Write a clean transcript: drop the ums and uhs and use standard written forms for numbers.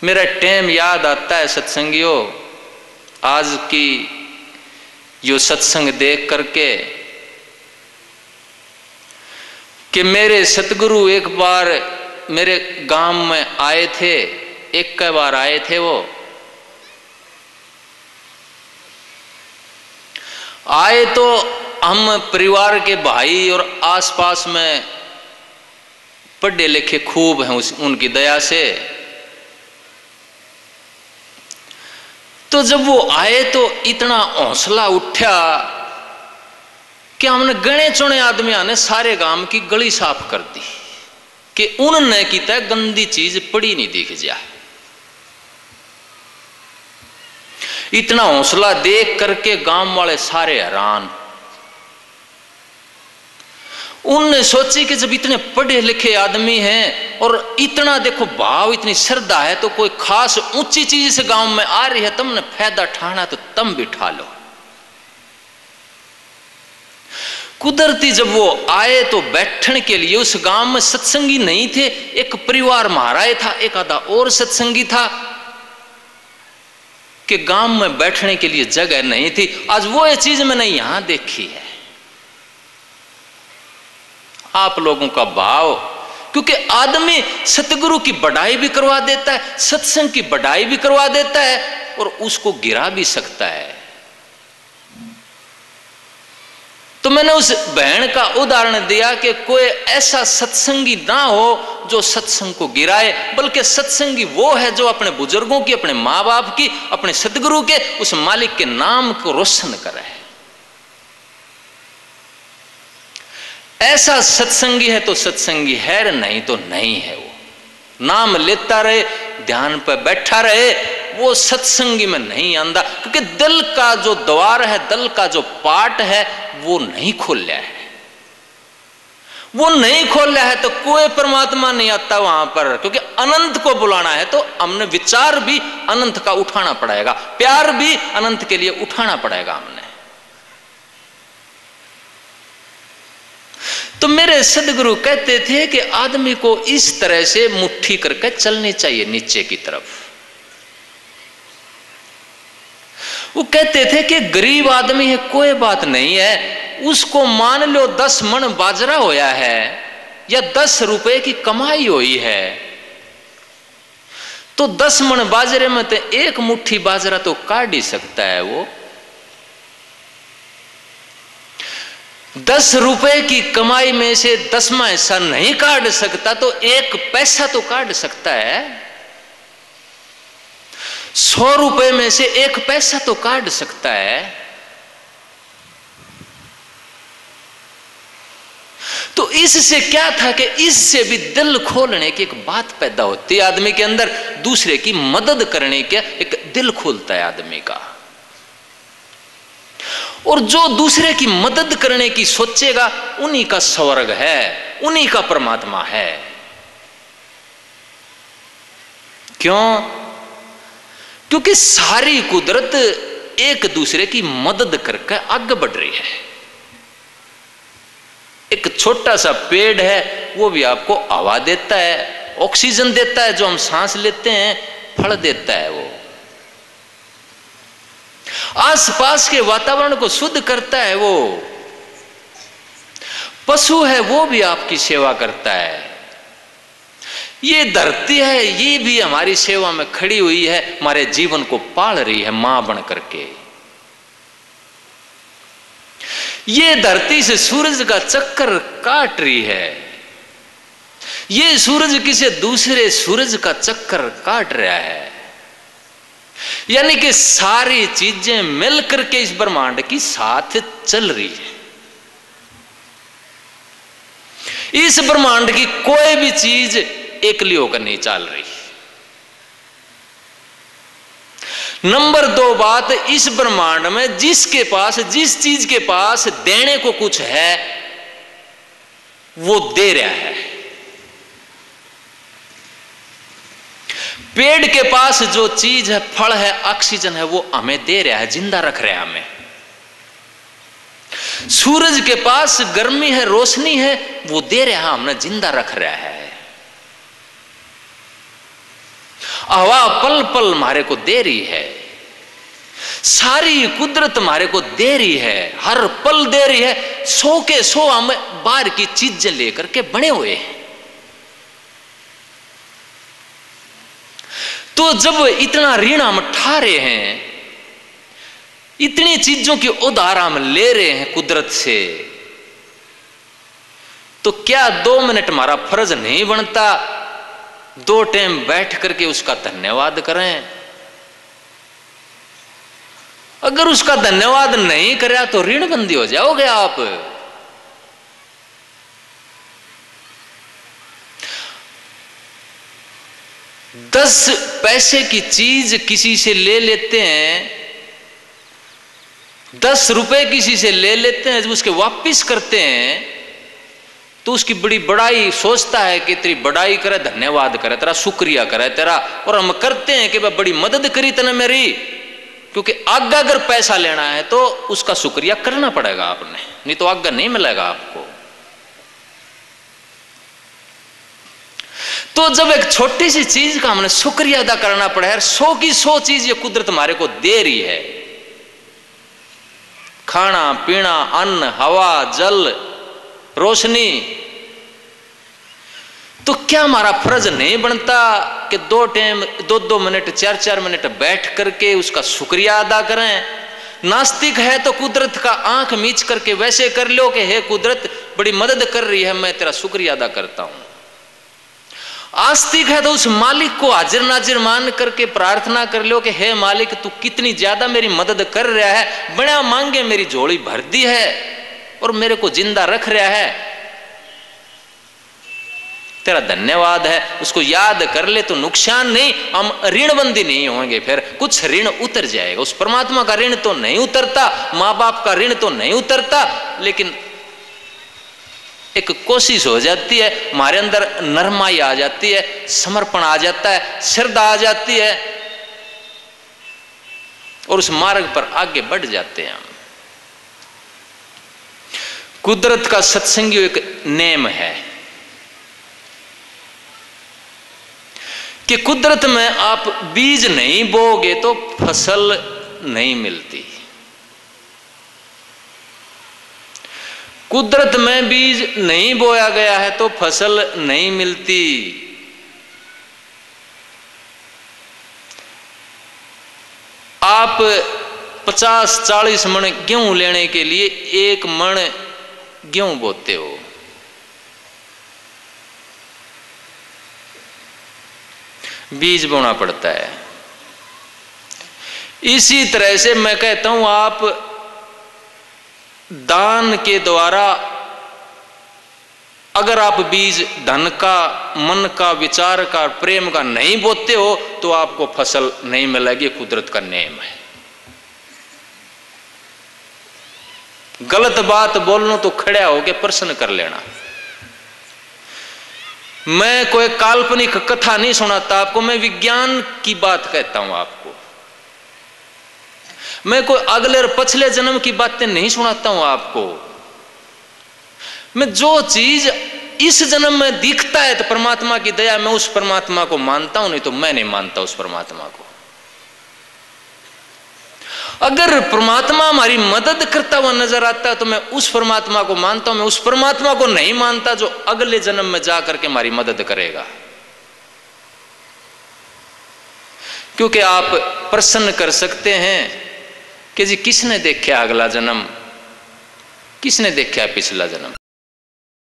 मेरा टाइम याद आता है सत्संगियों, आज की यो सत्संग देख करके, कि मेरे सतगुरु एक बार मेरे गांव में आए थे, एक बार आए थे। वो आए तो हम परिवार के भाई और आसपास में पढ़े लिखे खूब हैं उनकी दया से। तो जब वो आए तो इतना हौसला उठा कि हमने गणे चुने आदमी ने सारे गांव की गली साफ कर दी कि उनने की तय गंदी चीज पड़ी नहीं दिख जा। इतना हौसला देख करके गांव वाले सारे हैरान। उनने सोची कि जब इतने पढ़े लिखे आदमी हैं और इतना देखो भाव, इतनी श्रद्धा है, तो कोई खास ऊंची चीज से गांव में आ रही है, तुमने फायदा ठाना तो तुम भी ठा लो। कुदरती जब वो आए तो बैठने के लिए उस गांव में सत्संगी नहीं थे, एक परिवार महाराज था, एक आधा और सत्संगी था, कि गांव में बैठने के लिए जगह नहीं थी। आज वो ये चीज मैंने यहां देखी है, आप लोगों का भाव। क्योंकि आदमी सतगुरु की बढ़ाई भी करवा देता है, सत्संग की बढ़ाई भी करवा देता है, और उसको गिरा भी सकता है। तो मैंने उस बहन का उदाहरण दिया कि कोई ऐसा सत्संगी ना हो जो सत्संग को गिराए, बल्कि सत्संगी वो है जो अपने बुजुर्गों की, अपने माँ बाप की, अपने सतगुरु के, उस मालिक के नाम को रोशन करे। ऐसा सत्संगी है तो सत्संगी है, नहीं तो नहीं है। वो नाम लेता रहे, ध्यान पर बैठा रहे, वो सत्संगी में नहीं आंदा। क्योंकि दिल का जो द्वार है, दिल का जो पाट है, वो नहीं खोला है। वो नहीं खोला है तो कोई परमात्मा नहीं आता वहां पर। क्योंकि अनंत को बुलाना है तो हमने विचार भी अनंत का उठाना पड़ेगा, प्यार भी अनंत के लिए उठाना पड़ेगा हमने। तो मेरे सदगुरु कहते थे कि आदमी को इस तरह से मुट्ठी करके चलनी चाहिए नीचे की तरफ। वो कहते थे कि गरीब आदमी है, कोई बात नहीं है, उसको मान लो 10 मन बाजरा होया है या 10 रुपए की कमाई हुई है, तो 10 मन बाजरे में तो एक मुट्ठी बाजरा तो काट ही सकता है। वो 10 रुपए की कमाई में से 10वां हिस्सा नहीं काट सकता तो 1 पैसा तो काट सकता है। 100 रुपए में से 1 पैसा तो काट सकता है। तो इससे क्या था कि इससे भी दिल खोलने की एक बात पैदा होती है आदमी के अंदर, दूसरे की मदद करने का एक दिल खोलता है आदमी का। और जो दूसरे की मदद करने की सोचेगा, उन्हीं का स्वर्ग है, उन्हीं का परमात्मा है। क्यों? क्योंकि सारी कुदरत एक दूसरे की मदद करके आगे बढ़ रही है। एक छोटा सा पेड़ है, वो भी आपको हवा देता है, ऑक्सीजन देता है, जो हम सांस लेते हैं, फल देता है। वो आसपास के वातावरण को शुद्ध करता है। वो पशु है, वो भी आपकी सेवा करता है। ये धरती है, ये भी हमारी सेवा में खड़ी हुई है, हमारे जीवन को पाल रही है मां बन करके। ये धरती से सूरज का चक्कर काट रही है, ये सूरज किसी दूसरे सूरज का चक्कर काट रहा है। यानी कि सारी चीजें मिल करके इस ब्रह्मांड की साथ चल रही है। इस ब्रह्मांड की कोई भी चीज एकली होकर नहीं चल रही। नंबर 2 बात, इस ब्रह्मांड में जिसके पास, जिस चीज के पास देने को कुछ है, वो दे रहा है। पेड़ के पास जो चीज है, फल है, ऑक्सीजन है, वो हमें दे रहा है, जिंदा रख रहा है हमें। सूरज के पास गर्मी है, रोशनी है, वो दे रहा है, हमें जिंदा रख रहा है। हवा पल पल मारे को दे रही है, सारी कुदरत मारे को दे रही है, हर पल दे रही है। 100 के 100 हम बाहर की चीजें लेकर के बने हुए हैं। तो जब इतना ऋण हम ठा रहे हैं, इतनी चीजों की उधार हम ले रहे हैं कुदरत से, तो क्या 2 मिनट हमारा फर्ज नहीं बनता 2 टाइम बैठ करके उसका धन्यवाद करें? अगर उसका धन्यवाद नहीं करा तो ऋणबंदी हो जाओगे आप। दस पैसे की चीज किसी से ले लेते हैं, 10 रुपए किसी से ले लेते हैं, जब उसके वापिस करते हैं तो उसकी बड़ी बड़ाई सोचता है कि तेरी बड़ाई करे, धन्यवाद करे, तेरा शुक्रिया करे तेरा। और हम करते हैं कि बड़ी मदद करी तने मेरी, क्योंकि आगे अगर पैसा लेना है तो उसका शुक्रिया करना पड़ेगा आपने, नहीं तो आगे नहीं मिलेगा आपको। तो जब एक छोटी सी चीज का हमने शुक्रिया अदा करना पड़ा है, 100 की 100 चीज ये कुदरत हमारे को दे रही है, खाना पीना, अन्न, हवा, जल, रोशनी, तो क्या हमारा फर्ज नहीं बनता कि 2 टाइम 2-2 मिनट 4-4 मिनट बैठ करके उसका शुक्रिया अदा करें? नास्तिक है तो कुदरत का आंख मीच करके वैसे कर लो कि हे कुदरत बड़ी मदद कर रही है, मैं तेरा शुक्रिया अदा करता हूं। आस्तिक है तो उस मालिक को हाजिर नाजिर मान करके प्रार्थना कर लो कि हे मालिक तू कितनी ज्यादा मेरी मदद कर रहा है, बड़ा मांगे मेरी झोली भर दी है और मेरे को जिंदा रख रहा है, तेरा धन्यवाद है। उसको याद कर ले तो नुकसान नहीं, हम ऋणबंदी नहीं होंगे, फिर कुछ ऋण उतर जाएगा। उस परमात्मा का ऋण तो नहीं उतरता, माँ बाप का ऋण तो नहीं उतरता, लेकिन एक कोशिश हो जाती है, हमारे अंदर नरमाई आ जाती है, समर्पण आ जाता है, श्रद्धा आ जाती है और उस मार्ग पर आगे बढ़ जाते हैं हम। कुदरत का सत्संगी एक नेम है कि कुदरत में आप बीज नहीं बोगे तो फसल नहीं मिलती। कुदरत में बीज नहीं बोया गया है तो फसल नहीं मिलती। आप 50-40 मन गेहूं लेने के लिए 1 मन गेहूं बोते हो, बीज बोना पड़ता है। इसी तरह से मैं कहता हूं आप दान के द्वारा अगर आप बीज धन का, मन का, विचार का, प्रेम का नहीं बोते हो तो आपको फसल नहीं मिलेगी। कुदरत का नियम है। गलत बात बोलना तो खड़ा होके प्रश्न कर लेना। मैं कोई काल्पनिक कथा नहीं सुनाता आपको, मैं विज्ञान की बात कहता हूं आपको। मैं कोई अगले और पछले जन्म की बातें नहीं सुनाता हूं आपको। मैं जो चीज इस जन्म में दिखता है तो परमात्मा की दया, मैं उस परमात्मा को मानता हूं, नहीं तो मैं नहीं मानता उस परमात्मा को। अगर परमात्मा हमारी मदद करता हुआ नजर आता है तो मैं उस परमात्मा को मानता हूं। मैं उस परमात्मा को नहीं मानता जो अगले जन्म में जाकर के हमारी मदद करेगा। क्योंकि आप प्रश्न कर सकते हैं कि जी किसने देखा अगला जन्म, किसने देखा पिछला जन्म।